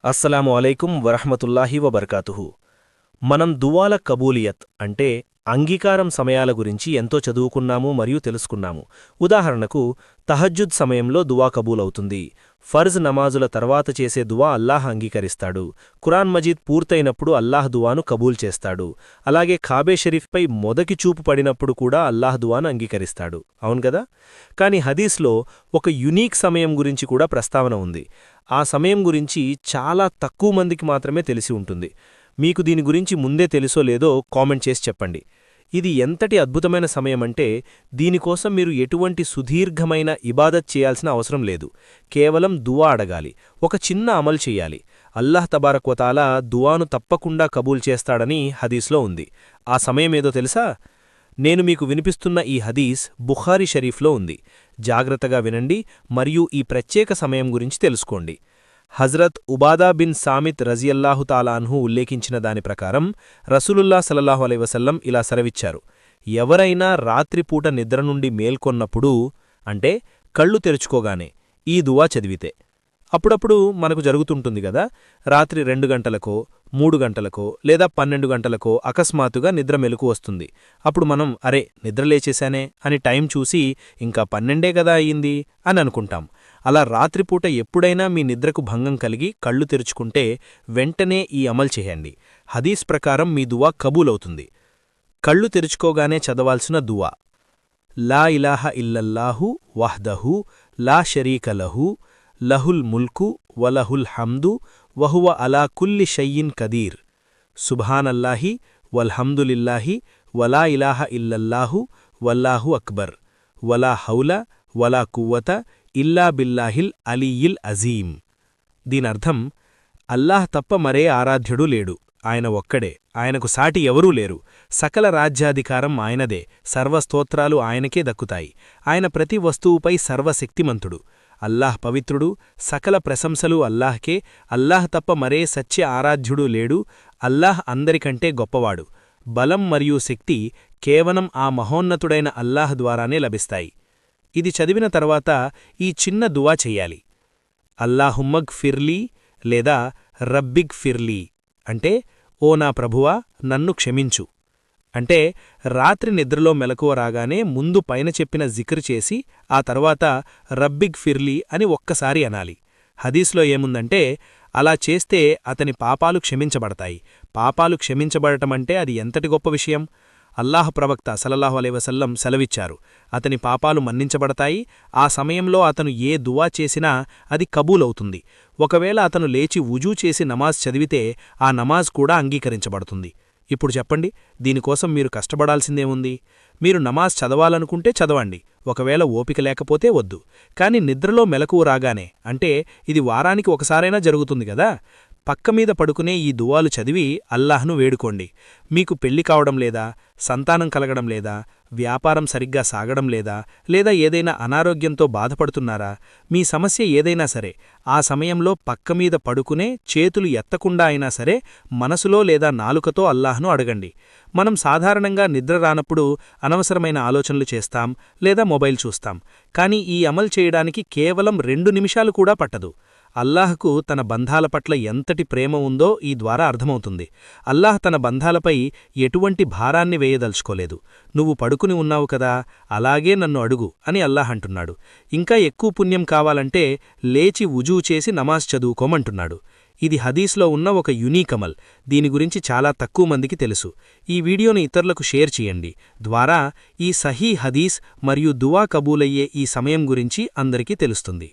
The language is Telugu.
అస్సలాము అలైకుం వరహ్మతుల్లాహి వబర్కాతుహు. మనం దువాల కబూలియత్ అంటే అంగీకారం సమయాల గురించి ఎంతో చదువుకున్నాము మరియు తెలుసుకున్నాము. ఉదాహరణకు తహజ్జుద్ సమయంలో దువా కబూలవుతుంది. ఫర్జ్ నమాజుల తర్వాత చేసే దువా అల్లాహ్ అంగీకరిస్తాడు. ఖురాన్ మజీద్ పూర్తయినప్పుడు అల్లాహ్ దువాను కబూల్ చేస్తాడు. అలాగే కాబే షరీఫ్పై మొదటి చూపు పడినప్పుడు కూడా అల్లాహ్ దువాను అంగీకరిస్తాడు. అవును గదా? కాని హదీస్లో ఒక యునీక్ సమయం గురించి కూడా ప్రస్తావన ఉంది. ఆ సమయం గురించి చాలా తక్కువ మందికి మాత్రమే తెలిసి ఉంటుంది. మీకు దీని గురించి ముందే తెలుసో లేదో కామెంట్ చేసి చెప్పండి. ఇది ఎంతటి అద్భుతమైన సమయమంటే దీనికోసం మీరు ఎటువంటి సుదీర్ఘమైన ఇబాదత్ చేయాల్సిన అవసరం లేదు. కేవలం దువా అడగాలి, ఒక చిన్న అమలు చెయ్యాలి. అల్లాహ్ తబారక్ వతాలా దువాను తప్పకుండా కబూల్ చేస్తాడని హదీస్లో ఉంది. ఆ సమయమేదో తెలుసా? నేను మీకు వినిపిస్తున్న ఈ హదీస్ బుఖారీ షరీఫ్లో ఉంది. జాగ్రత్తగా వినండి మరియు ఈ ప్రత్యేక సమయం గురించి తెలుసుకోండి. హజ్రత్ ఉబాదా బిన్ సామిత్ రజియల్లాహు తాలాన్హు ఉల్లేఖించిన దాని ప్రకారం రసూలుల్లా సల్లల్లాహు అలైహి వసల్లం ఇలా సెలవిచ్చారు: ఎవరైనా రాత్రిపూట నిద్ర నుండి మేల్కొన్నప్పుడు, అంటే కళ్ళు తెరుచుకోగానే ఈ దువా చదివితే, అప్పుడప్పుడు మనకు జరుగుతుంటుంది గదా, రాత్రి 2 గంటలకో 3 గంటలకో లేదా 12 గంటలకో అకస్మాత్తుగా నిద్ర మెలుకు వస్తుంది. అప్పుడు మనం అరే నిద్రలేచేశానే అని టైం చూసి ఇంకా 12 గదా అయ్యింది అని అనుకుంటాం. అలా రాత్రిపూట ఎప్పుడైనా మీ నిద్రకు భంగం కలిగి కళ్ళు తెరుచుకుంటే వెంటనే ఈ అమల్ చేయండి. హదీస్ ప్రకారం మీ దువా కబూలవుతుంది. కళ్ళు తెరుచుకోగానే చదవాల్సిన దువా: లా ఇలాహ ఇల్లల్లాహు వహ్దహు లా షరీక లహు లహుల్ ముల్కు వలహుల్ హమ్దు వహువ అలా కుల్లి షయ్యిన్ కదీర్. సుబ్హానల్లాహి వల్హమ్దులిల్లాహి వలా ఇలాహ ఇల్లల్లాహు వల్లాహు అక్బర్ వలా హౌల వలా కువ్వత ఇల్లా బిల్లాహిల్ అలీయిల్ అజీం. దీనర్థం, అల్లాహ్ తప్ప మరే ఆరాధ్యుడూ లేడు, ఆయన ఒక్కడే, ఆయనకు సాటి ఎవరూ లేరు, సకల రాజ్యాధికారం ఆయనదే, సర్వస్తోత్రాలు ఆయనకే దక్కుతాయి, ఆయన ప్రతి వస్తువుపై సర్వశక్తిమంతుడు, అల్లాహ్ పవిత్రుడు, సకల ప్రశంసలు అల్లాహ్కే, అల్లాహ్ తప్ప మరే సత్య ఆరాధ్యుడూ లేడు, అల్లాహ్ అందరికంటే గొప్పవాడు, బలం మరియు శక్తి కేవలం ఆ మహోన్నతుడైన అల్లాహ్ ద్వారానే లభిస్తాయి. ఇది చదివిన తర్వాత ఈ చిన్న దువా చెయ్యాలి: అల్లాహుమ్మగ్ ఫిర్లీ లేదా రబ్బిగ్ ఫిర్లీ, అంటే ఓ నా ప్రభువా నన్ను క్షమించు. అంటే రాత్రి నిద్రలో మెలకువ రాగానే ముందు పైన చెప్పిన జిక్ర్ చేసి ఆ తర్వాత రబ్బిగ్ ఫిర్లీ అని ఒక్కసారి అనాలి. హదీస్లో ఏముందంటే అలా చేస్తే అతని పాపాలు క్షమించబడతాయి. పాపాలు క్షమించబడటమంటే అది ఎంతటి గొప్ప విషయం! అల్లాహ్ ప్రవక్త సల్లల్లాహు అలైహి వసల్లం సెలవిచ్చారు, అతని పాపాలు మన్నించబడతాయి. ఆ సమయంలో అతను ఏ దువా చేసినా అది కబూలవుతుంది. ఒకవేళ అతను లేచి వుజూ చేసి నమాజ్ చదివితే ఆ నమాజ్ కూడా అంగీకరించబడుతుంది. ఇప్పుడు చెప్పండి, దీనికోసం మీరు కష్టపడాల్సిందేముంది? మీరు నమాజ్ చదవాలనుకుంటే చదవండి, ఒకవేళ ఓపిక లేకపోతే వద్దు. కాని నిద్రలో మెలకువ రాగానే, అంటే ఇది వారానికి ఒకసారైనా జరుగుతుంది గదా, పక్కమీద పడుకునే ఈ దువాలు చదివి అల్లాహ్ను వేడుకోండి. మీకు పెళ్లి కావడం లేదా, సంతానం కలగడం లేదా, వ్యాపారం సరిగ్గా సాగడం లేదా, లేదా ఏదైనా అనారోగ్యంతో బాధపడుతున్నారా, మీ సమస్య ఏదైనా సరే, ఆ సమయంలో పక్కమీద పడుకునే చేతులు ఎత్తకుండా అయినా సరే మనసులో లేదా నాలుకతో అల్లాహ్ను అడగండి. మనం సాధారణంగా నిద్ర రానప్పుడు అనవసరమైన ఆలోచనలు చేస్తాం లేదా మొబైల్ చూస్తాం. కానీ ఈ అమలు చేయడానికి కేవలం 2 నిమిషాలు కూడా పట్టదు. అల్లాహ్కు తన బంధాల పట్ల ఎంతటి ప్రేమ ఉందో ఈ ద్వారా అర్థమవుతుంది. అల్లాహ్ తన బంధాలపై ఎటువంటి భారాన్ని వేయదలుచుకోలేదు. నువ్వు పడుకుని ఉన్నావు కదా, అలాగే నన్ను అడుగు అని అల్లాహ్ అంటున్నాడు. ఇంకా ఎక్కువ పుణ్యం కావాలంటే లేచి వుజూ చేసి నమాజ్ చదువుకోమంటున్నాడు. ఇది హదీస్లో ఉన్న ఒక యునీక్ అమల్. దీని గురించి చాలా తక్కువ మందికి తెలుసు. ఈ వీడియోను ఇతరులకు షేర్ చేయండి, ద్వారా ఈ సహీ హదీస్ మరియు దువా కబూలయ్యే ఈ సమయం గురించి అందరికీ తెలుస్తుంది.